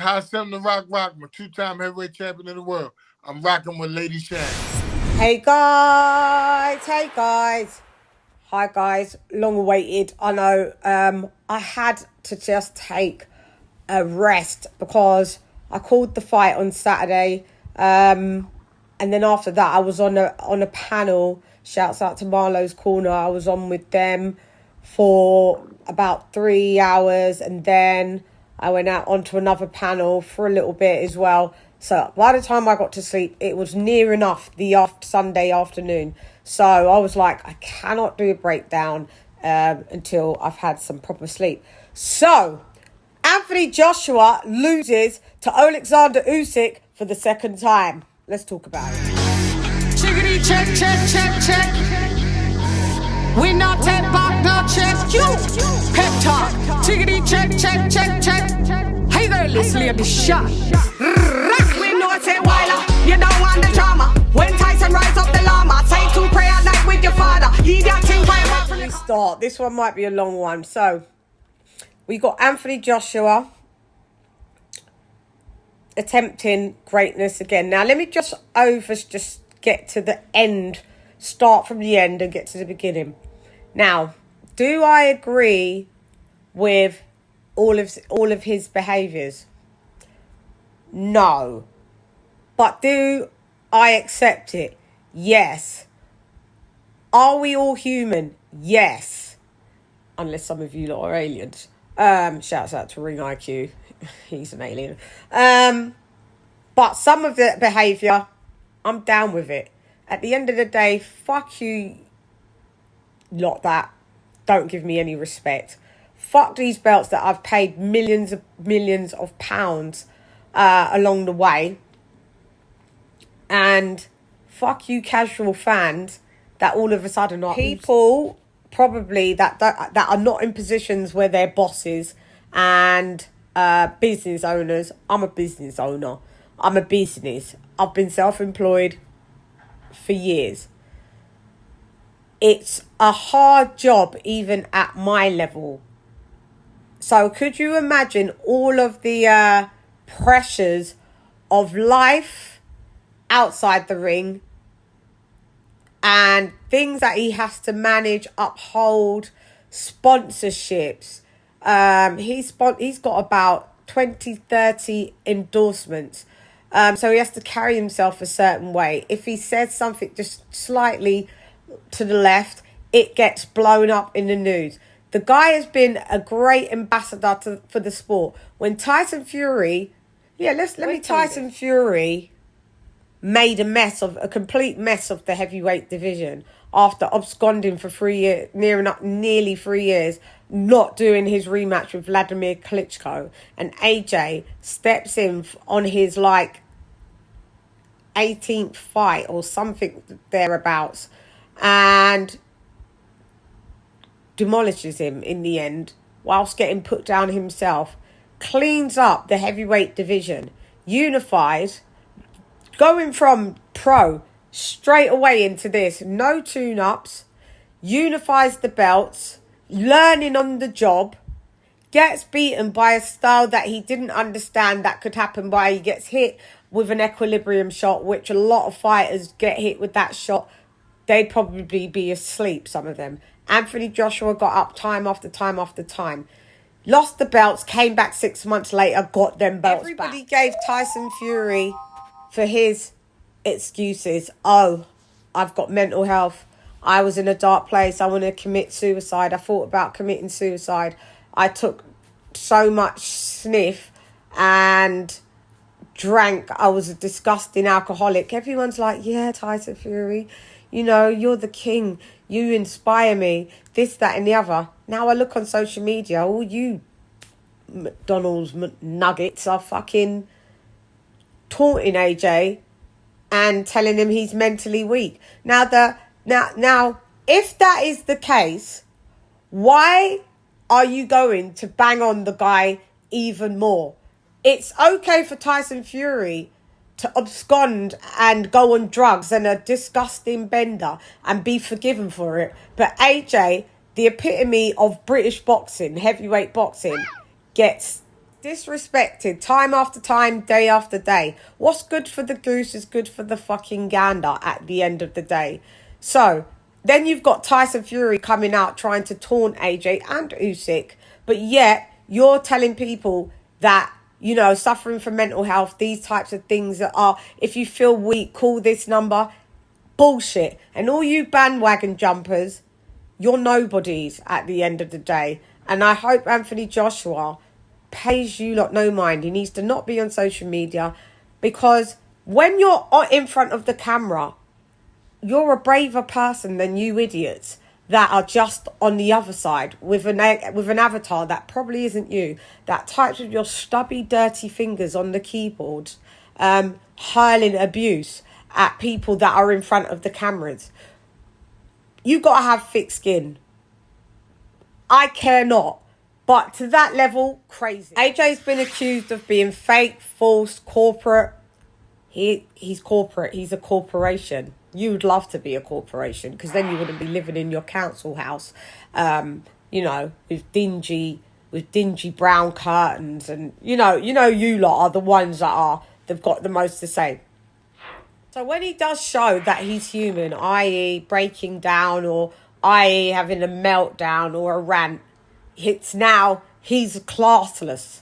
hot something to rock. I'm a two-time heavyweight champion of the world. I'm rocking with LadyChann. Hey guys, hi guys, long awaited. I know. I had to just take a rest because I called the fight on Saturday, and then after that I was on a panel. Shouts out to Marlowe's Corner. I was on with them for about 3 hours, and then I went out onto another panel for a little bit as well. So by the time I got to sleep, it was near enough the Sunday afternoon. So I was like, I cannot do a breakdown until I've had some proper sleep. So Anthony Joshua loses to Alexander Usyk for the second time. Let's talk about it. Chickity check, check, check, check. We not take back no check. You pep talk. Chickity check, check, check, check. Hey there, let's lay the shot. We know it's a while. You don't want the drama. When Tyson rise up the llama, say to pray at night with your father. He got thing Let me start. This one might be a long one. So we got Anthony Joshua attempting greatness again. Now let me just get to the end, start from the end and get to the beginning. Now, do I agree with all of his behaviours? No. But do I accept it? Yes. Are we all human? Yes. Unless some of you lot are aliens. Shouts out to Ring IQ. He's an alien. But some of the behaviour, I'm down with it. At the end of the day, fuck you lot that don't give me any respect. Fuck these belts that I've paid millions of pounds along the way. And fuck you casual fans that all of a sudden are people probably that are not in positions where they're bosses and business owners. I'm a business owner. I'm a business. I've been self-employed for years. It's a hard job even at my level. So could you imagine all of the pressures of life outside the ring and things that he has to manage, uphold, sponsorships. He's got about 20, 30 endorsements. So he has to carry himself a certain way. If he says something just slightly to the left, it gets blown up in the news. The guy has been a great ambassador for the sport. When Tyson Fury, Tyson Fury made a complete mess of the heavyweight division after absconding for 3 years, nearly 3 years, not doing his rematch with Vladimir Klitschko, and AJ steps in on his 18th fight or something thereabouts and demolishes him in the end whilst getting put down himself, cleans up the heavyweight division, unifies, going from pro straight away into this, no tune-ups, unifies the belts, learning on the job, gets beaten by a style that he didn't understand that could happen by he gets hit with an equilibrium shot, which a lot of fighters get hit with that shot. They'd probably be asleep, some of them. Anthony Joshua got up time after time after time. Lost the belts, came back 6 months later, got them belts Everybody back. Gave Tyson Fury for his excuses. Oh, I've got mental health. I was in a dark place. I want to commit suicide. I thought about committing suicide. I took so much sniff and drank. I was a disgusting alcoholic. Everyone's like, yeah, Tyson Fury, you're the king. You inspire me. This, that, and the other. Now I look on social media. All you McDonald's nuggets are fucking taunting AJ and telling him he's mentally weak. Now, if that is the case, why are you going to bang on the guy even more? It's okay for Tyson Fury to abscond and go on drugs and a disgusting bender and be forgiven for it. But AJ, the epitome of British boxing, heavyweight boxing, gets disrespected time after time, day after day. What's good for the goose is good for the fucking gander at the end of the day. So then you've got Tyson Fury coming out trying to taunt AJ and Usyk, but yet you're telling people that, you know, suffering from mental health, these types of things that are, if you feel weak, call this number. Bullshit. And all you bandwagon jumpers, you're nobodies at the end of the day. And I hope Anthony Joshua pays you lot no mind. He needs to not be on social media, because when you're in front of the camera, you're a braver person than you idiots that are just on the other side with an avatar that probably isn't you, that types with your stubby, dirty fingers on the keyboard, hurling abuse at people that are in front of the cameras. You got to have thick skin. I care not. But to that level, crazy. AJ's been accused of being fake, false, corporate. He's corporate. He's a corporation. You'd love to be a corporation, because then you wouldn't be living in your council house, you know, with dingy brown curtains, and you lot are the ones they've got the most to say. So when he does show that he's human, i.e. breaking down, or i.e. having a meltdown or a rant, he's classless.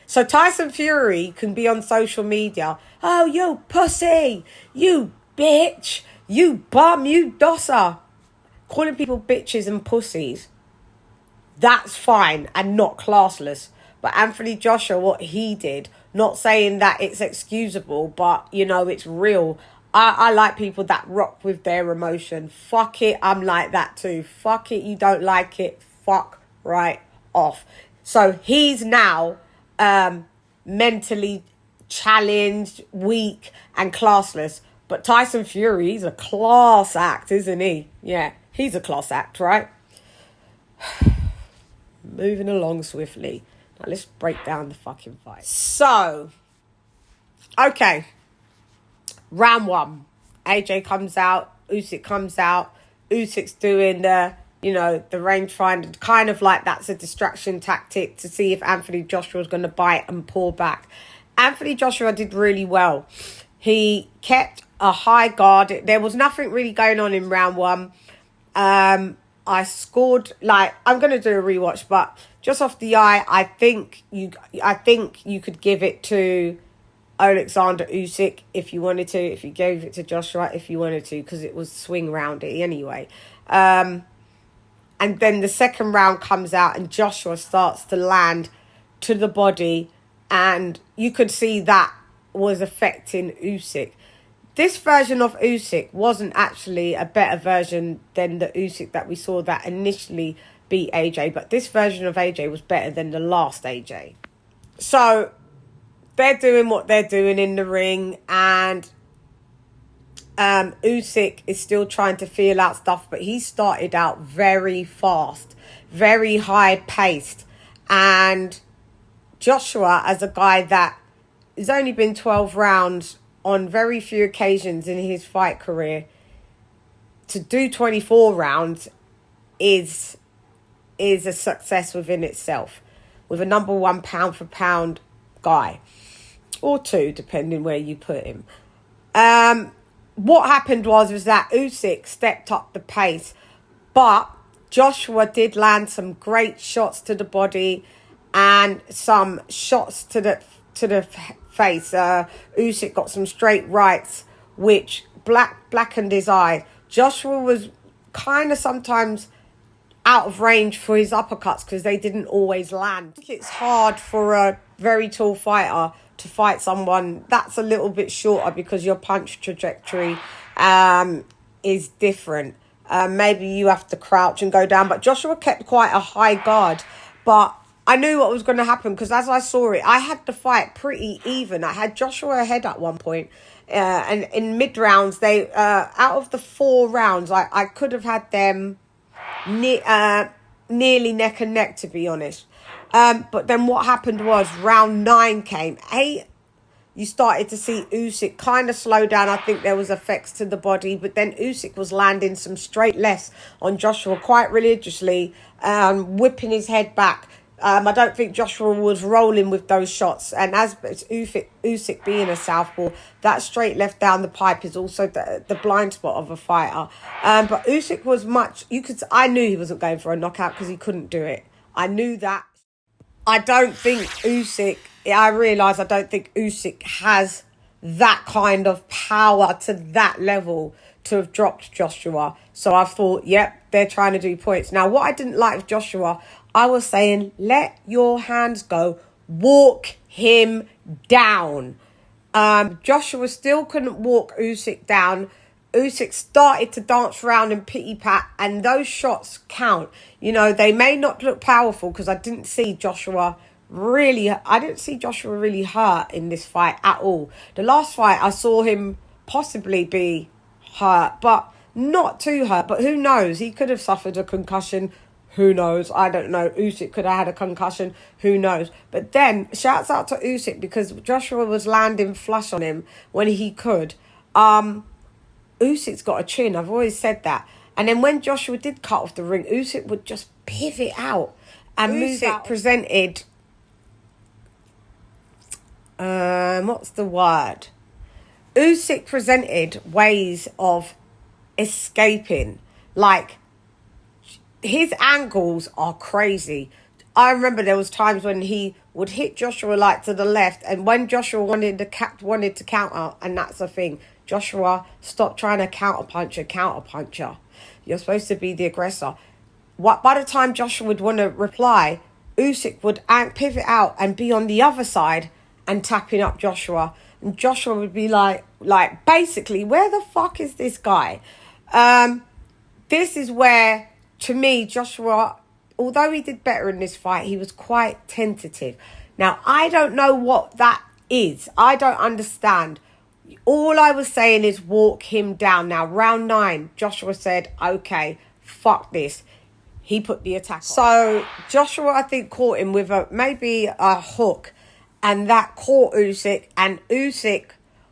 So Tyson Fury can be on social media, oh, you pussy, you bitch, you bum, you dosser, calling people bitches and pussies. That's fine and not classless. But Anthony Joshua, what he did, not saying that it's excusable, but, you know, it's real. I like people that rock with their emotion. Fuck it, I'm like that too. Fuck it, you don't like it, fuck right off. So he's now mentally challenged, weak and classless. But Tyson Fury, he's a class act, isn't he? Yeah, he's a class act, right? Moving along swiftly. Now let's break down the fucking fight. So, okay. Round one. AJ comes out. Usyk comes out. Usyk's doing the rangefinder. Kind of like that's a distraction tactic to see if Anthony Joshua's going to bite and pull back. Anthony Joshua did really well. He kept a high guard. There was nothing really going on in round one. I scored, I'm going to do a rewatch, but just off the eye, I think you could give it to Alexander Usyk if you wanted to, if you gave it to Joshua if you wanted to, because it was swing roundy anyway. And then the second round comes out and Joshua starts to land to the body, and you could see that was affecting Usyk. This version of Usyk wasn't actually a better version than the Usyk that we saw that initially beat AJ, but this version of AJ was better than the last AJ. So they're doing what they're doing in the ring, and Usyk is still trying to feel out stuff, but he started out very fast, very high paced, and Joshua, as a guy that has only been 12 rounds on very few occasions in his fight career, to do 24 rounds is a success within itself, with a number one pound for pound guy, or two, depending where you put him. What happened was that Usyk stepped up the pace, but Joshua did land some great shots to the body and some shots to the face. Usyk got some straight rights, which blackened his eye. Joshua was kind of sometimes out of range for his uppercuts because they didn't always land. I think it's hard for a very tall fighter to fight someone that's a little bit shorter, because your punch trajectory is different. Maybe you have to crouch and go down, but Joshua kept quite a high guard. But I knew what was going to happen, because as I saw it, I had the fight pretty even. I had Joshua ahead at one point, and in mid-rounds, they out of the 4 rounds, I could have had them nearly neck and neck, to be honest. But then what happened was round 9 came. 8, you started to see Usyk kind of slow down. I think there was effects to the body, but then Usyk was landing some straight lefts on Joshua quite religiously, whipping his head back, I don't think Joshua was rolling with those shots. And as Usyk being a southpaw, that straight left down the pipe is also the blind spot of a fighter. But Usyk was I knew he wasn't going for a knockout because he couldn't do it. I knew that. I don't think Usyk has that kind of power to that level to have dropped Joshua. So I thought, yep, they're trying to do points. Now, what I didn't like with Joshua, I was saying, let your hands go. Walk him down. Joshua still couldn't walk Usyk down. Usyk started to dance around and pity-pat, and those shots count. You know, they may not look powerful because I didn't see Joshua really hurt in this fight at all. The last fight, I saw him possibly be hurt, but not too hurt. But who knows? He could have suffered a concussion. Who knows? I don't know. Usyk could have had a concussion. Who knows? But then, shouts out to Usyk because Joshua was landing flush on him when he could. Usyk's got a chin. I've always said that. And then when Joshua did cut off the ring, Usyk would just pivot out. And Usyk presented... what's the word? Usyk presented ways of escaping. Like, his angles are crazy. I remember there was times when he would hit Joshua like to the left, and when Joshua wanted to counter, and that's the thing, Joshua, stop trying to counterpuncher. You're supposed to be the aggressor. By the time Joshua would want to reply, Usyk would pivot out and be on the other side and tapping up Joshua. And Joshua would be like basically, where the fuck is this guy? This is where, to me, Joshua, although he did better in this fight, he was quite tentative. Now, I don't know what that is. I don't understand. All I was saying is walk him down. Now, round 9, Joshua said, okay, fuck this. He put the attack on. So, Joshua, I think, caught him with maybe a hook. And that caught Usyk. And Usyk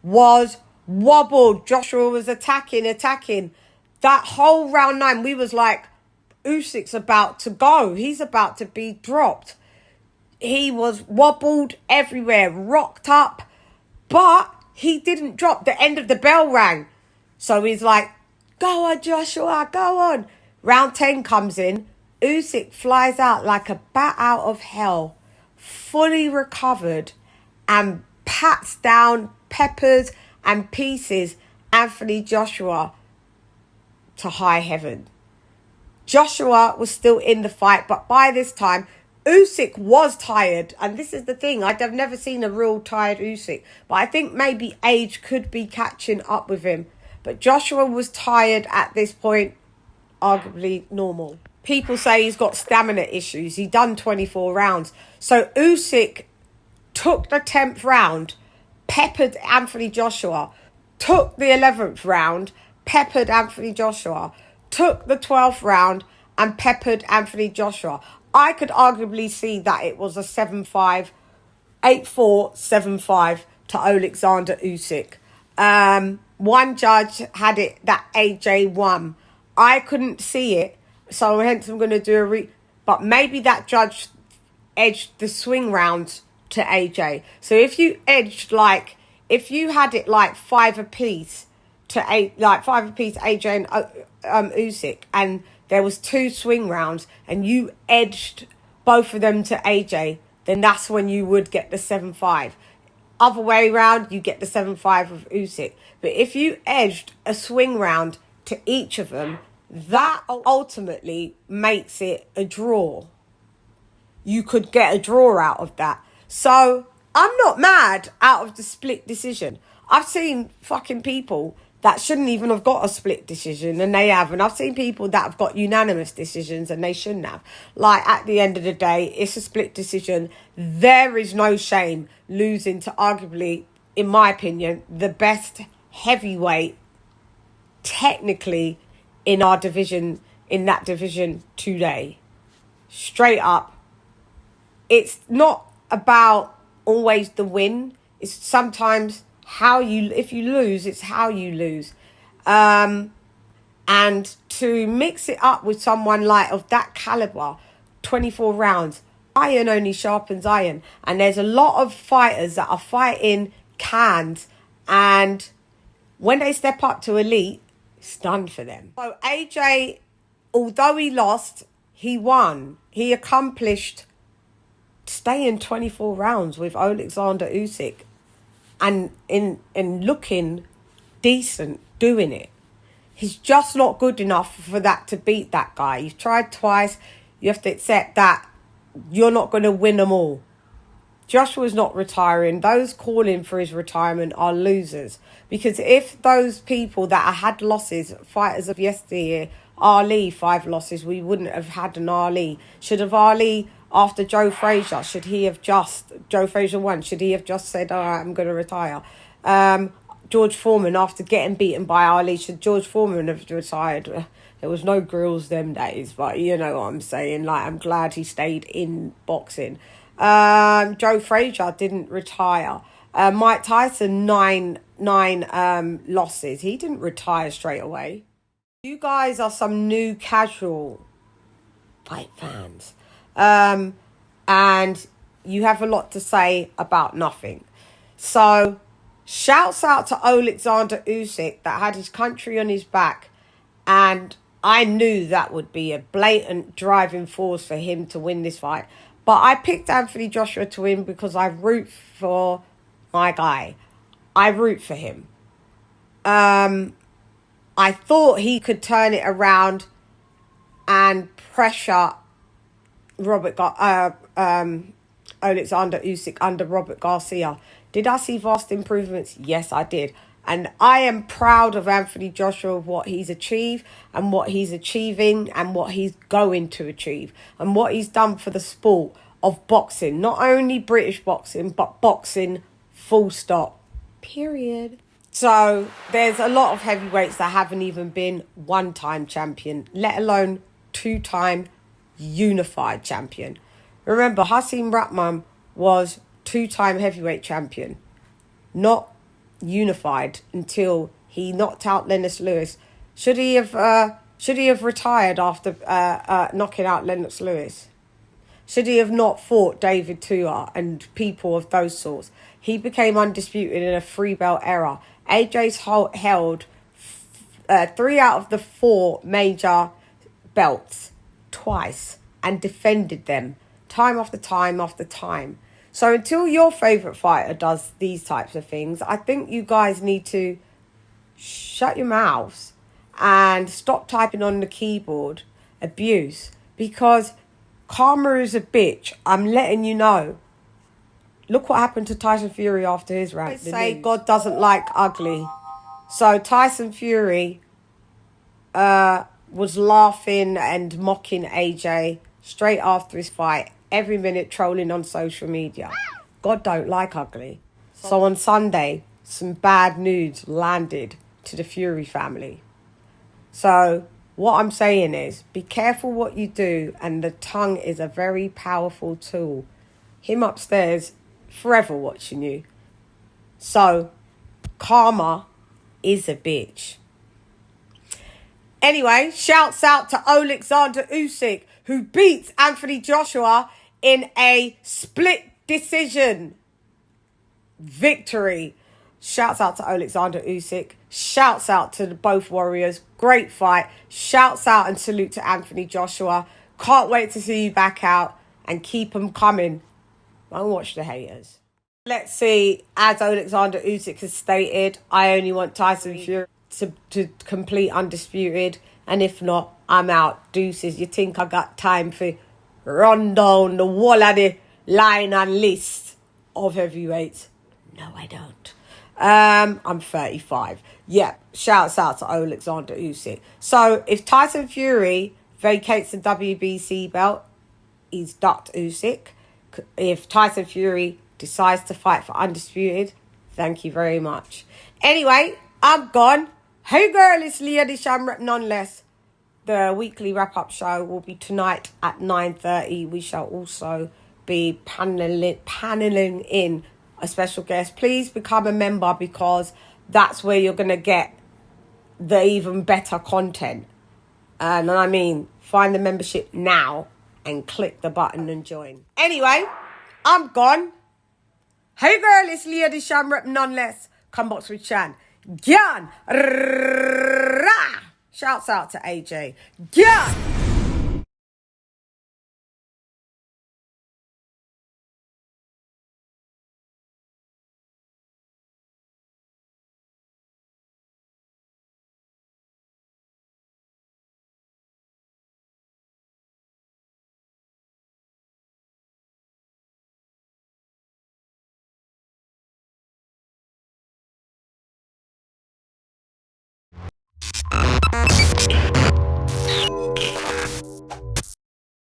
was wobbled. Joshua was attacking. That whole round 9, we was like, Usyk's about to go. He's about to be dropped. He was wobbled everywhere, rocked up. But he didn't drop. The end of the bell rang. So he's like, go on, Joshua, go on. Round 10 comes in. Usyk flies out like a bat out of hell, fully recovered, and pats down, peppers and pieces Anthony Joshua to high heaven. Joshua was still in the fight, but by this time, Usyk was tired. And this is the thing, I've never seen a real tired Usyk. But I think maybe age could be catching up with him. But Joshua was tired at this point, arguably normal. People say he's got stamina issues. He done 24 rounds. So Usyk took the 10th round, peppered Anthony Joshua, took the 11th round, peppered Anthony Joshua, took the 12th round and peppered Anthony Joshua. I could arguably see that it was a 7-5, 8-4, 7-5 to Alexander Usyk. One judge had it that AJ won. I couldn't see it, so hence I'm going to do but maybe that judge edged the swing rounds to AJ. So if you edged if you had it 5 apiece to 5 apiece AJ and Usyk, and there was 2 swing rounds, and you edged both of them to AJ, then that's when you would get the 7-5. Other way round, you get the 7-5 of Usyk. But if you edged a swing round to each of them, that ultimately makes it a draw. You could get a draw out of that. So I'm not mad out of the split decision. I've seen fucking people that shouldn't even have got a split decision, and they have. And I've seen people that have got unanimous decisions, and they shouldn't have. At the end of the day, it's a split decision. There is no shame losing to arguably, in my opinion, the best heavyweight technically in our division, in that division today. Straight up. It's not about always the win. It's sometimes if you lose, it's how you lose. And to mix it up with someone of that caliber, 24 rounds, Iron only sharpens iron. And there's a lot of fighters that are fighting cans, and when they step up to elite, it's done for them. So AJ, although he lost, he won. He accomplished staying 24 rounds with Alexander Usyk and in looking decent doing it. He's just not good enough for that to beat that guy. You've tried twice. You have to accept that you're not going to win them all. Joshua's not retiring. Those calling for his retirement are losers. Because if those people that had losses, fighters of yesteryear, Ali, 5 losses, we wouldn't have had an Ali. Should have Ali, after Joe Frazier, Joe Frazier won, should he have just said, all right, I'm going to retire? George Foreman, after getting beaten by Ali, should George Foreman have retired? There was no grills them days, but you know what I'm saying. Like, I'm glad he stayed in boxing. Joe Frazier didn't retire. Mike Tyson, nine losses. He didn't retire straight away. You guys are some new casual fight fans. And you have a lot to say about nothing. So, shouts out to Alexander Usyk that had his country on his back, and I knew that would be a blatant driving force for him to win this fight. But I picked Anthony Joshua to win because I root for my guy. I root for him. I thought he could turn it around and pressure Alexander Usyk under Robert Garcia. Did I see vast improvements? Yes, I did. And I am proud of Anthony Joshua, what he's achieved and what he's achieving and what he's going to achieve and what he's done for the sport of boxing. Not only British boxing, but boxing full stop. Period. So there's a lot of heavyweights that haven't even been one-time champion, let alone 2-time unified champion. Remember, Hasim Rahman was 2-time heavyweight champion, not unified until he knocked out Lennox Lewis. Should he have retired after knocking out Lennox Lewis? Should he have not fought David Tua and people of those sorts? He became undisputed in a 3-belt era. AJ's held 3 out of the 4 major belts twice and defended them time after time after time. So until your favourite fighter does these types of things, I think you guys need to shut your mouths and stop typing on the keyboard abuse, because karma is a bitch. I'm letting you know. Look what happened to Tyson Fury after his round. They say God doesn't like ugly. So Tyson Fury was laughing and mocking AJ straight after his fight, every minute trolling on social media. God don't like ugly. So on Sunday, some bad news landed to the Fury family. So what I'm saying is, be careful what you do, and the tongue is a very powerful tool. Him upstairs, forever watching you. So, karma is a bitch. Anyway, shouts out to Alexander Usyk, who beats Anthony Joshua in a split decision victory. Shouts out to Alexander Usyk. Shouts out to both warriors. Great fight. Shouts out and salute to Anthony Joshua. Can't wait to see you back out, and keep them coming. Don't watch the haters. Let's see. As Alexander Usyk has stated, I only want Tyson Fury to complete undisputed. And if not, I'm out. Deuces. You think I got time for run down the wall of the line and list of heavyweights? No, I don't. I'm 35. Yeah, shouts out to Alexander Usyk. So if Tyson Fury vacates the WBC belt, he's ducked Usyk. If Tyson Fury decides to fight for undisputed, thank you very much. Anyway, I'm gone. Hey girl, it's LadyChann nonetheless. The weekly wrap-up show will be tonight at 9:30. We shall also be paneling in a special guest. Please become a member, because that's where you're going to get the even better content. And I mean, find the membership now and click the button and join. Anyway, I'm gone. Hey girl, it's LadyChann rep none less. Come box with Chan. Gyan. Shouts out to AJ. Gyan.